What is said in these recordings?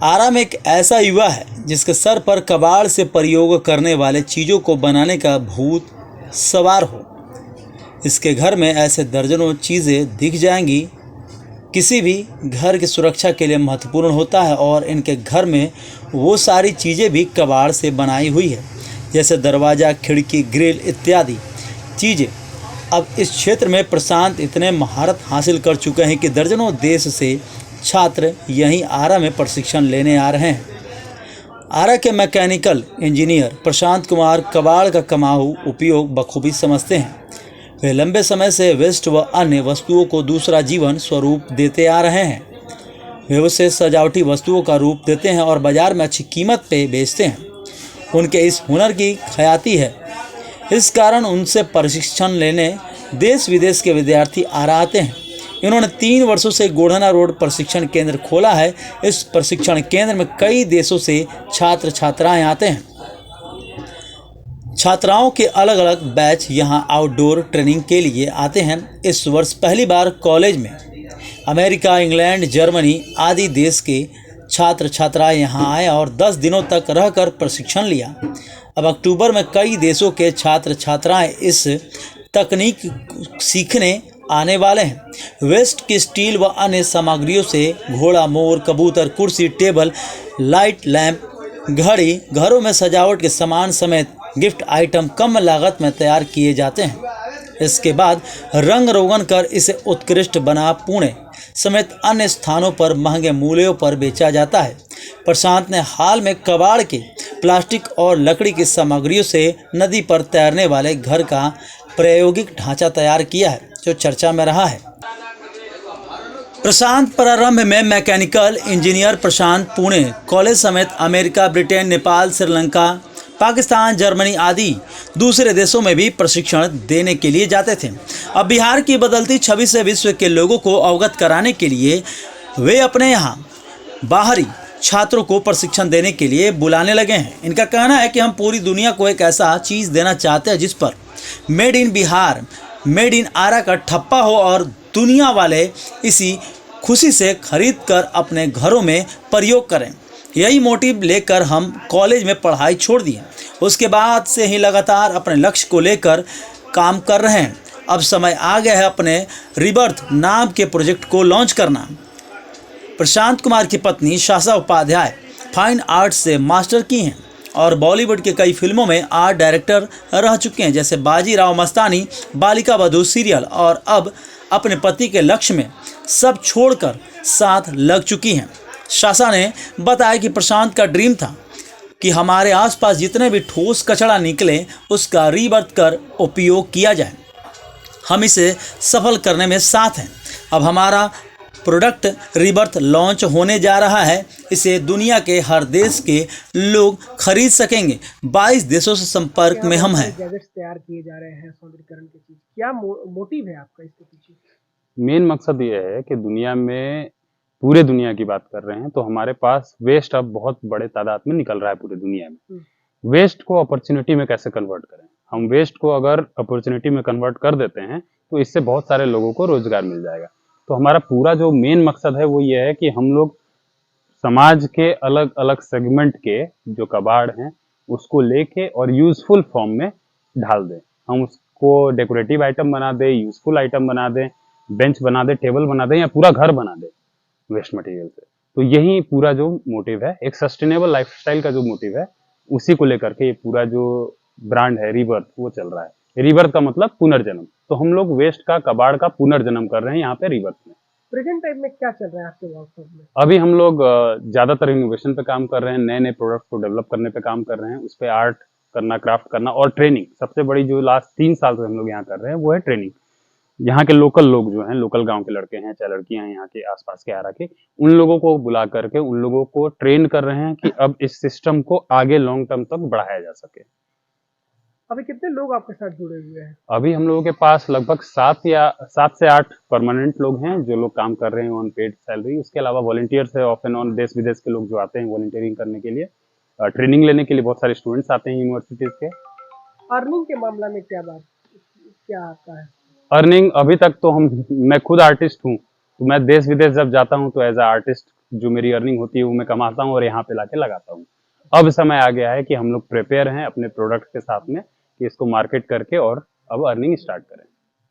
आराम एक ऐसा युवा है जिसके सर पर कबाड़ से प्रयोग करने वाले चीज़ों को बनाने का भूत सवार हो। इसके घर में ऐसे दर्जनों चीज़ें दिख जाएंगी। किसी भी घर की सुरक्षा के लिए महत्वपूर्ण होता है और इनके घर में वो सारी चीज़ें भी कबाड़ से बनाई हुई है, जैसे दरवाज़ा, खिड़की, ग्रिल इत्यादि चीज़ें। अब इस क्षेत्र में प्रशांत इतने महारत हासिल कर चुके हैं कि दर्जनों देश से छात्र यहीं आरा में प्रशिक्षण लेने आ रहे हैं। आरा के मैकेनिकल इंजीनियर प्रशांत कुमार कबाड़ का कमाऊ उपयोग बखूबी समझते हैं। वे लंबे समय से वेस्ट व अन्य वस्तुओं को दूसरा जीवन स्वरूप देते आ रहे हैं। वे उसे सजावटी वस्तुओं का रूप देते हैं और बाजार में अच्छी कीमत पे बेचते हैं। उनके इस हुनर की ख्याति है। इस कारण उनसे प्रशिक्षण लेने देश विदेश के विद्यार्थी आरा आते हैं। इन्होंने 3 वर्षों से गोढ़ना रोड प्रशिक्षण केंद्र खोला है। इस प्रशिक्षण केंद्र में कई देशों से छात्र छात्राएं आते हैं। छात्राओं के अलग अलग बैच यहां आउटडोर ट्रेनिंग के लिए आते हैं। इस वर्ष पहली बार कॉलेज में अमेरिका, इंग्लैंड, जर्मनी आदि देश के छात्र छात्राएं यहां आए और 10 दिनों तक रहकर प्रशिक्षण लिया। अब अक्टूबर में कई देशों के छात्र छात्राएं इस तकनीक सीखने आने वाले हैं। वेस्ट की स्टील व अन्य सामग्रियों से घोड़ा, मोर, कबूतर, कुर्सी, टेबल, लाइट, लैंप, घड़ी, घरों में सजावट के सामान समेत गिफ्ट आइटम कम लागत में तैयार किए जाते हैं। इसके बाद रंग रोगन कर इसे उत्कृष्ट बना पुणे समेत अन्य स्थानों पर महंगे मूल्यों पर बेचा जाता है। प्रशांत ने हाल में कबाड़ के प्लास्टिक और लकड़ी की सामग्रियों से नदी पर तैरने वाले घर का प्रायोगिक ढांचा तैयार किया है, जो चर्चा में रहा है। प्रशांत प्रारंभ में मैकेनिकल इंजीनियर प्रशांत पुणे कॉलेज समेत America, Britain, Nepal, Sri Lanka, Pakistan, Germany आदि दूसरे देशों में भी प्रशिक्षण देने के लिए जाते थे। अब बिहार की बदलती छवि से विश्व के लोगों को अवगत कराने के लिए वे अपने यहाँ बाहरी छात्रों को प्रशिक्षण देने के लिए बुलाने लगे हैं। इनका कहना है कि हम पूरी दुनिया को एक ऐसा चीज़ देना चाहते हैं जिस पर made in Bihar, made in Arrah का ठप्पा हो और दुनिया वाले इसी खुशी से खरीद कर अपने घरों में प्रयोग करें। यही मोटिव लेकर हम कॉलेज में पढ़ाई छोड़ दिए। उसके बाद से ही लगातार अपने लक्ष्य को लेकर काम कर रहे हैं। अब समय आ गया है अपने रिबर्थ नाम के प्रोजेक्ट को लॉन्च करना। प्रशांत कुमार की पत्नी शासा उपाध्याय फाइन आर्ट्स से मास्टर की हैं और बॉलीवुड के कई फिल्मों में आर्ट डायरेक्टर रह चुके हैं, जैसे बाजीराव मस्तानी, बालिका वधू सीरियल, और अब अपने पति के लक्ष्य में सब छोड़कर साथ लग चुकी हैं। शासा ने बताया कि प्रशांत का ड्रीम था कि हमारे आसपास जितने भी ठोस कचरा निकले उसका रीबर्थ कर उपयोग किया जाए। हम इसे सफल करने में साथ हैं। अब हमारा प्रोडक्ट रीबर्थ लॉन्च होने जा रहा है। इसे दुनिया के हर देश के लोग खरीद सकेंगे। 22 देशों से संपर्क में हम हैं। गैजेट्स तैयार किए जा रहे हैं सौंदर्यीकरण की चीज, क्या मोटिव है आपका इसके पीछे? मेन मकसद ये है कि दुनिया में, पूरे दुनिया की बात कर रहे हैं तो हमारे पास वेस्ट अब बहुत बड़े तादाद में निकल रहा है पूरी दुनिया में। वेस्ट को अपॉर्चुनिटी में कैसे कन्वर्ट करें? हम वेस्ट को अगर अपॉर्चुनिटी में कन्वर्ट कर देते हैं तो इससे बहुत सारे लोगों को रोजगार मिल जाएगा। तो हमारा पूरा जो मेन मकसद है वो ये है कि हम लोग समाज के अलग अलग सेगमेंट के जो कबाड़ हैं उसको लेके और यूजफुल फॉर्म में ढाल दें। हम उसको डेकोरेटिव आइटम बना दें, यूजफुल आइटम बना दें, बेंच बना दें, टेबल बना दें, या पूरा घर बना दें वेस्ट मटेरियल से। तो यही पूरा जो मोटिव है, एक सस्टेनेबल लाइफस्टाइल का जो मोटिव है, उसी को लेकर के ये पूरा जो ब्रांड है रिबर्थ वो चल रहा है। रिबर्थ का मतलब पुनर्जन्म। तो हम लोग वेस्ट का, कबाड़ का पुनर्जन्म कर रहे हैं यहाँ पे रिबर्थ में। प्रेजेंट टाइम में क्या चल रहा है आपके वर्कशॉप में? अभी हम लोग ज्यादातर इनोवेशन पे काम कर रहे हैं, नए नए प्रोडक्ट को डेवलप करने पे काम कर रहे हैं, उस पे आर्ट करना, क्राफ्ट करना और ट्रेनिंग। सबसे बड़ी जो लास्ट 3 साल से हम लोग यहाँ कर रहे हैं वो है ट्रेनिंग। यहाँ के लोकल लोग जो हैं, लोकल गांव के लड़के हैं चाहे लड़कियां हैं यहाँ के आसपास के आरा के, उन लोगों को बुला करके उन लोगों को ट्रेन कर रहे हैं कि अब इस सिस्टम को आगे लॉन्ग टर्म तक बढ़ाया जा सके। अभी कितने लोग आपके साथ जुड़े हुए हैं? अभी हम लोगों के पास लगभग 7 से 8 परमानेंट लोग हैं जो लोग काम कर रहे हैं ऑन पेड सैलरी। उसके अलावा वॉलंटियर्स है, ऑफ एंड ऑन देश विदेश के लोग जो आते हैं वॉलंटियरिंग करने के लिए, ट्रेनिंग लेने के लिए बहुत सारे स्टूडेंट्स आते हैं यूनिवर्सिटीज के। अर्निंग के मामला में क्या आता है? अर्निंग अभी तक तो मैं खुद आर्टिस्ट हूँ, तो मैं देश विदेश जब जाता हूँ तो एज ए आर्टिस्ट जो मेरी अर्निंग होती है वो मैं कमाता हूँ और यहाँ पे लाके लगाता हूँ। अब समय आ गया है कि हम लोग प्रिपेयर हैं अपने प्रोडक्ट के साथ में कि इसको मार्केट करके और अब अर्निंग स्टार्ट करें।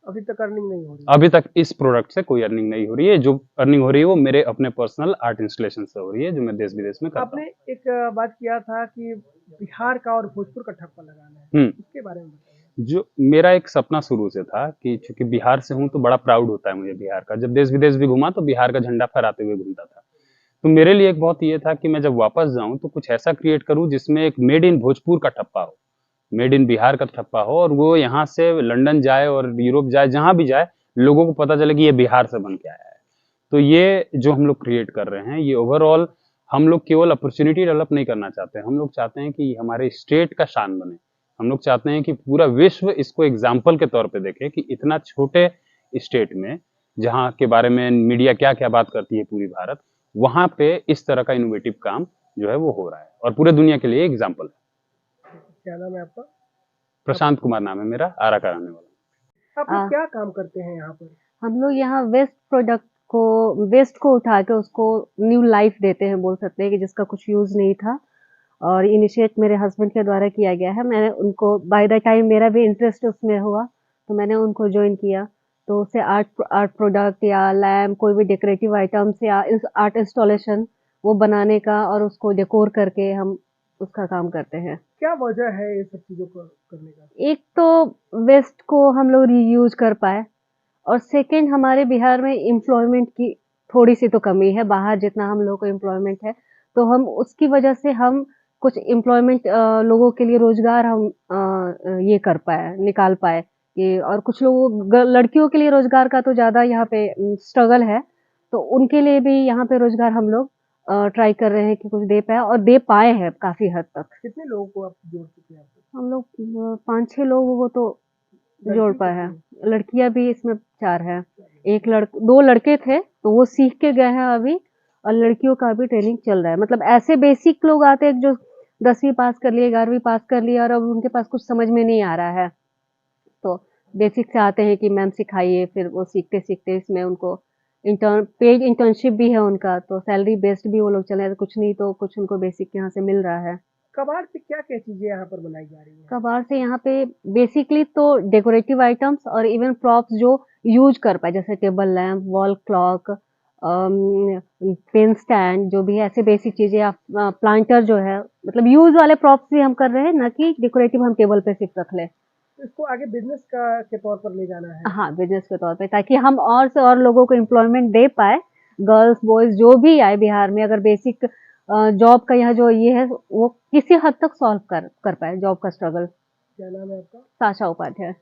अभी तक अर्निंग नहीं हो रही? अभी तक इस प्रोडक्ट से कोई अर्निंग नहीं हो रही है। जो अर्निंग हो रही है वो मेरे अपने पर्सनल आर्ट इंस्टॉलेशन से हो रही है, जो मैं देश विदेश में करता आपने हूँ। एक बात किया था कि बिहार का और भोजपुर का ठप्पा लगाना है, उसके बारे में बताइए। जो मेरा एक सपना शुरू से था कि चूंकि बिहार से हूँ तो बड़ा प्राउड होता है मुझे बिहार का। जब देश विदेश भी घूमा तो बिहार का झंडा फहराते हुए घूमता था। तो मेरे लिए एक बहुत ये था कि मैं जब वापस जाऊं तो कुछ ऐसा क्रिएट करूं जिसमें एक मेड इन भोजपुर का ठप्पा हो, मेड इन बिहार का ठप्पा हो, और वो यहाँ से लंदन जाए और यूरोप जाए, जहां भी जाए लोगों को पता चले कि ये बिहार से बन के आया है। तो ये जो हम लोग क्रिएट कर रहे हैं, ये ओवरऑल हम लोग केवल अपॉर्चुनिटी डेवलप नहीं करना चाहते हैं, हम लोग चाहते हैं कि हमारे स्टेट का शान बने। हम लोग चाहते हैं कि पूरा विश्व इसको एग्जाम्पल के तौर पे देखे कि इतना छोटे स्टेट में, जहाँ के बारे में मीडिया क्या क्या बात करती है पूरी भारत, वहां पे इस तरह का इनोवेटिव काम जो है वो हो रहा है और पूरे दुनिया के लिए एग्जाम्पल है। क्या नाम है आपका? प्रशांत कुमार नाम है मेरा, आरा का रहने वाला। आप लोग क्या काम करते हैं यहाँ पर? हम लोग यहाँ वेस्ट को उठा के उसको न्यू लाइफ देते हैं, बोल सकते हैं कि जिसका कुछ यूज नहीं था, और इनिशिएट मेरे हस्बैंड के द्वारा किया गया है। मैंने उनको बाय द टाइम मेरा भी इंटरेस्ट उसमें हुआ तो मैंने उनको ज्वाइन किया। तो उससे आर्ट प्रोडक्ट या लैम्प, कोई भी डेकोरेटिव आइटम्स या आर्ट इंस्टॉलेशन वो बनाने का और उसको डेकोर करके हम उसका काम करते हैं। क्या वजह है ये सब चीजों को करने का? एक तो वेस्ट को हम लोग रीयूज कर पाए, और सेकंड हमारे बिहार में एम्प्लॉयमेंट की थोड़ी सी तो कमी है। बाहर जितना हम लोगों को एम्प्लॉयमेंट है तो हम उसकी वजह से हम कुछ एम्प्लॉयमेंट लोगों के लिए रोजगार हम ये कर पाए, निकाल पाए कि, और कुछ लोगों लड़कियों के लिए रोजगार का तो ज़्यादा यहाँ पे स्ट्रगल है, तो उनके लिए भी यहाँ पे रोजगार हम लोग ट्राई कर रहे हैं कि कुछ दे पाए, और दे पाए हैं काफ़ी हद तक। कितने लोगों को आप जोड़ चुके हैं? हम लोग 5-6 लोगों को तो जोड़ पाए हैं। लड़कियां भी इसमें 4 है। 2 लड़के थे तो वो सीख के गए हैं अभी, और लड़कियों का भी ट्रेनिंग चल रहा है। मतलब ऐसे बेसिक लोग आते हैं जो 10वीं पास कर लिए, 11वीं पास कर लिए, और अब उनके पास कुछ समझ में नहीं आ रहा है, तो बेसिक से आते हैं कि मैम सिखाइए। फिर वो सीखते सीखते इसमें उनको पेड इंटर्नशिप भी है उनका, तो सैलरी बेस्ड भी वो लोग चले, कुछ नहीं तो कुछ उनको बेसिक यहाँ से मिल रहा है। कबाड़ से क्या क्या चीजें यहाँ पर बनाई जा रही हैं? कबाड़ से यहाँ पे बेसिकली तो डेकोरेटिव आइटम्स और इवन प्रॉप्स जो यूज कर पाए, जैसे table lamp, wall clock, pen stand, जो भी है ऐसे बेसिक चीजें, या प्लांटर जो है, मतलब यूज वाले प्रॉप्स भी हम कर रहे हैं, ना कि डेकोरेटिव हम टेबल पे सिर्फ रख ले। तो इसको आगे बिजनेस का के तौर पर ले जाना है? हाँ, बिजनेस के तौर पे, ताकि हम और से और लोगों को एम्प्लॉयमेंट दे पाए। गर्ल्स बॉयज जो भी आए बिहार में, अगर बेसिक जॉब का यहाँ जो ये है वो किसी हद तक सॉल्व कर पाए जॉब का स्ट्रगल। क्या नाम है आपका? साशा उपाध्याय।